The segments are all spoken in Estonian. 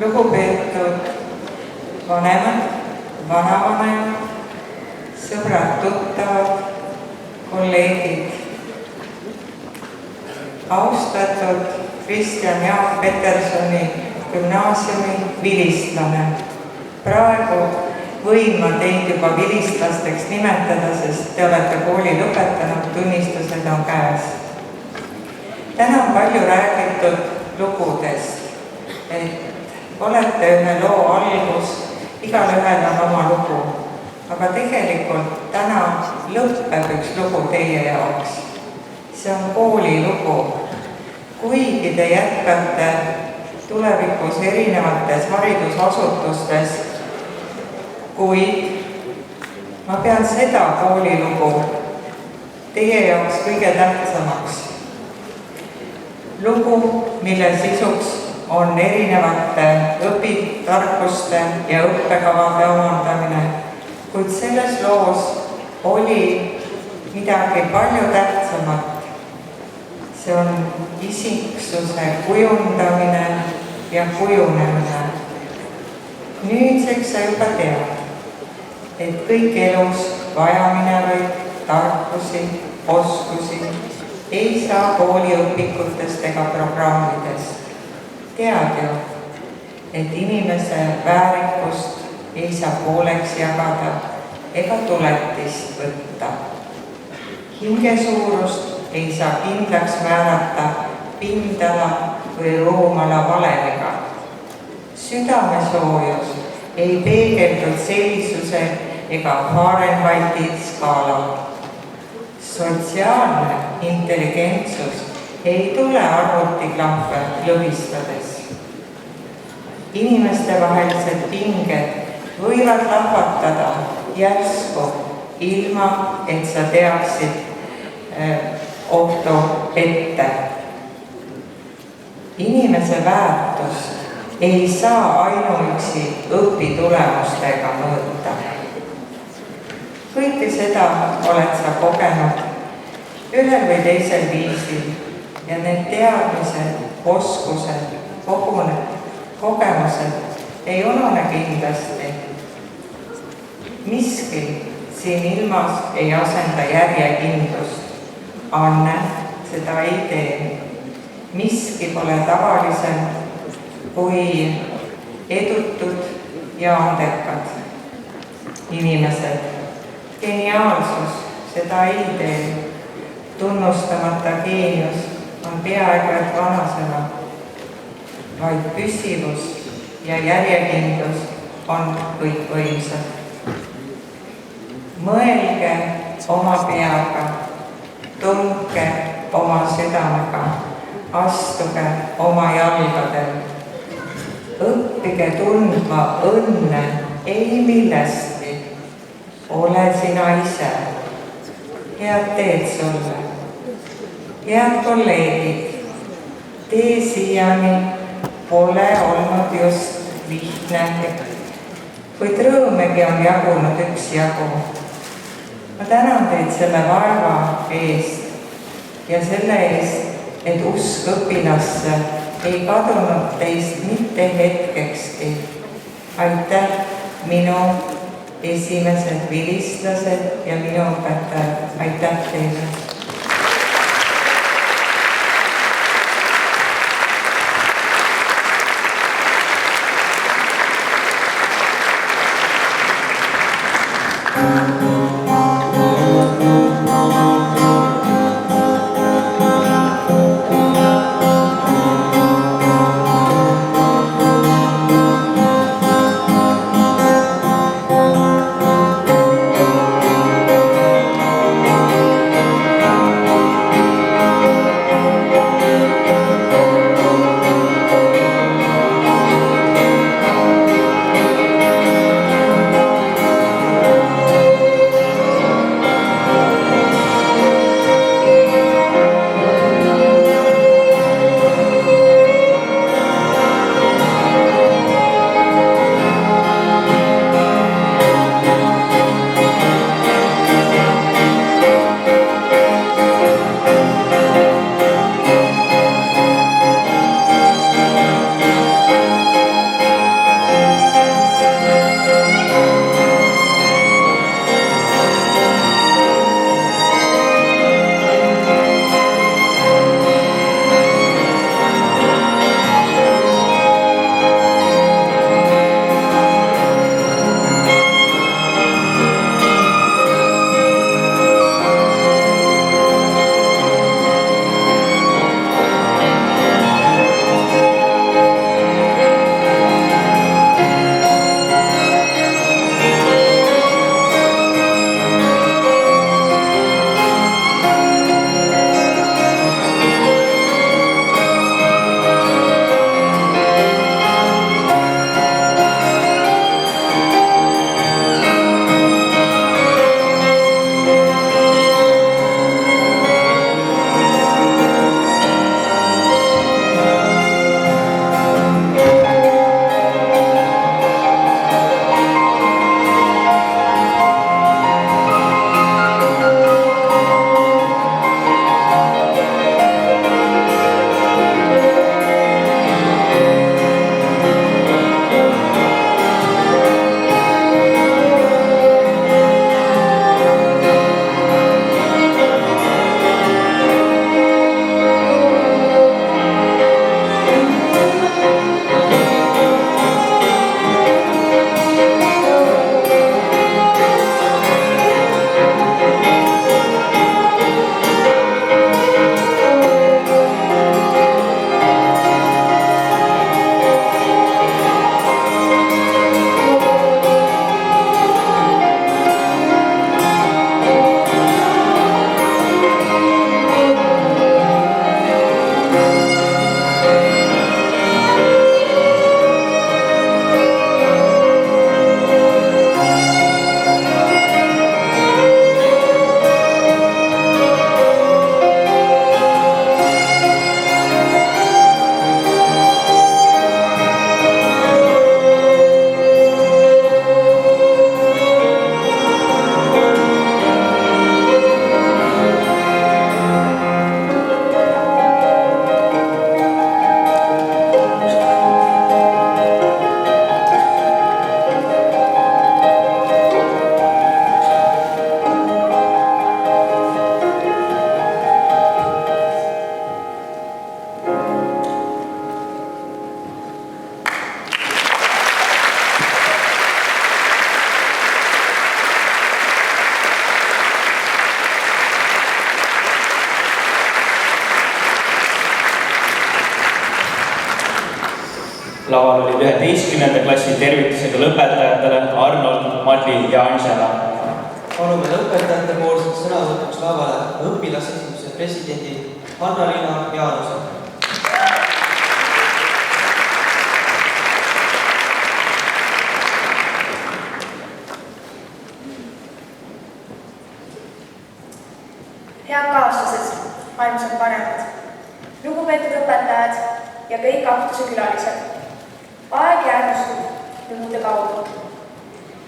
Lugupeetud vanemad, vanavanemad, sõbrad, tuttavad, kolleegid, austatud Kristjan Jaak Petersoni gümnaasiumi vilistlane. Praegu võin ma teid juba vilistlasteks nimetada, sest te olete kooli lõpetanud, tunnistused on käes. Täna on palju räägitud lugudest, et olete ühe loo algus, igalühel on oma lugu, aga tegelikult täna lõpeb üks lugu teie jaoks. See on kooli lugu. Kuigi te jätkate tulevikus erinevates haridusasutustes, kuid ma pean seda koolilugu teie jaoks kõige tähtsamaks. Lugu, mille sisuks on erinevate õpitarkuste ja õppekavade omandamine, kuid selles loos oli midagi palju tähtsamat. See on isiksuse kujundamine ja kujunemine. Nüüdseks sa juba tead, et kõik elus vajaminevaid tarkusi, oskusi ei saa kooliõpikutest ega programmidest. Tead ju, et inimese väärikust ei saa pooleks jagada ega tuletist võtta. Hinge suurust ei saa kindlaks määrata pindala või ruumala valemiga. Südame soojus ei peegeldu sellisuse ega Fahrenheiti skaalal. Sotsiaalne intelligentsus ei tule arvutiklahve lõvistades. Inimestevahelised pinged võivad lahvatada järsku, ilma et sa teaksid ohtu ette. Inimese väärtust ei saa ainuüksi õpitulemustega mõõta. Kõike seda oled sa kogenud ühel või teisel viisil ja need teadmised, oskused, kogemused ei unune kindlasti. Miski siin ilmas ei asenda järjekindlust. Anne seda ei tee. Miski pole tavalisem kui edutud ja andekad inimesed. Geniaalsus seda ei tee. Tunnustamata geenius on peaaegu et vanasõna, vaid püsivus ja järjekindlus on kõikvõimsad. Mõelge oma peaga, tundke oma südamega, astuge oma jalgadel. Õppige tundma õnne ei millestki, ole sina ise. Head teed sulle. Head kolleegid, tee siiani pole olnud just lihtne, kuid rõõmegi on jagunud üksjagu. Ma tänan teid selle vaeva eest ja selle eest, et usk õpilasse ei kadunud teist mitte hetkekski. Aitäh, minu esimesed vilistlased ja minu õpetajad. Aitäh teile! Laval olid 11. klassi tervitusega lõpetajatele Arnold, Madli ja Angela. Palume lõpetajate poolseks sõnavõtuks lavale õpilasesinduse presidendi Hanna-Liina Jaanuse. Head kaaslased, armsad vanemad, lugupeetud õpetajad ja kõik aktuse külalised. Aeg jäädustub lugude kaudu.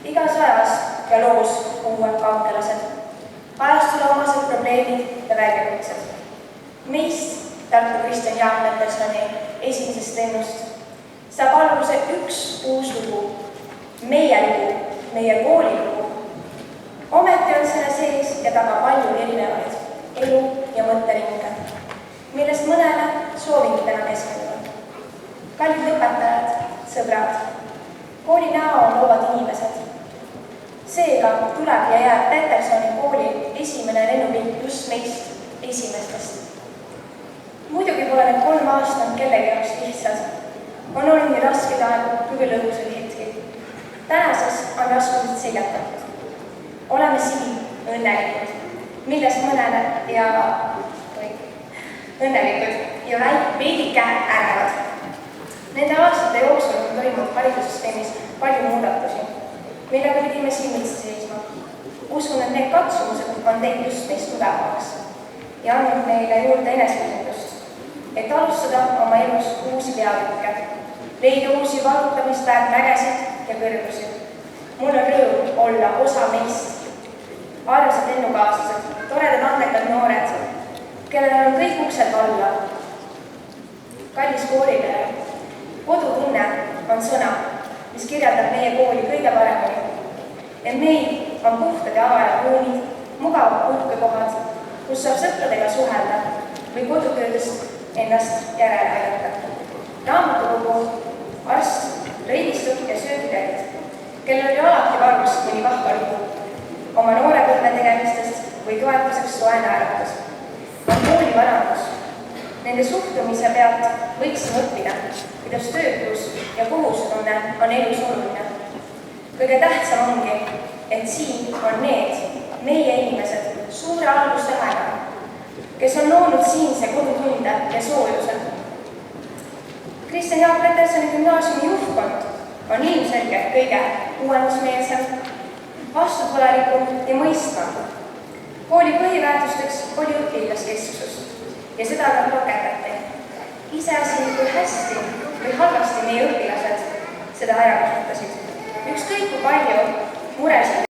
Igas ajas ja loos uued kangelased, ajastule omased probleemid ja väljakutsed. Meist, Tartu Kristjan Jaak Petersoni esimesest lennust, saab alguse üks uus lugu, meie kooli lugu. Ometi on selle sees ja taga palju erinevaid elu ja mõtteringe, millest mõnele soovingi täna keskenduda. Kallid õpetajad, sõbrad, kooli näo loovad inimesed. Seega tuleb ja jääb Petersoni kooli esimene lennupilt just meist esimestest. Muidugi pole need 3 aastat kellegi jaoks lihtsad. On olnud nii raskeid aegu kui ka lõbusaid hetki. Tänases on raskused seljatatud. Oleme siin õnnelikud, millest mõnele ja veidike ärevad. Nende aastate jooksul on toimunud haridussüsteemis palju muudatusi, millega pidime silmitsi seisma. Usun, et need katsumused on teinud just meist tugevamaks ja andnud meile juurde enesekindlust, et alustada oma elus uusi peatükke, leida uusi valutamist väärt mägesid ja kõrgusi. Mul on rõõm olla osa meist. Armsad lennukaaslased, toredad andekad noored, kellel on kõik uksed valla. Kallis koolipere, kodutunne on sõna, mis kirjeldab meie kooli kõige paremini. Et meil on puhtad ja avarad ruumid, mugavad puhkekohad, kus saab sõpradega suhelda või kodutöödest ennast järele aidata. Raamatukogu, arst, rõivistud ja söögitäid, kellel oli alati varust mõni vahva lugu oma noorepõlve tegemistest või toetuseks soe naeratus. On kooli varandus. Nende suhtumise pealt võiksime õppida, kuidas töökus ja kohusetunne on elus oluline. Kõige tähtsam ongi, et siin on need meie inimesed suure algustähega, kes on loonud siinse kodutunde ja soojuse. Kristjan Jaak Petersoni gümnaasiumi juhtkond on ilmselgelt kõige uuendusmeelsem, vastutulelikum ja mõistvam. Kooli põhiväärtusteks oli õpilaskesksus ja seda ka rakendati. Iseasi, kui hästi või halvasti meie õpilased seda ära kasutasid. Ükskõik kui palju muresid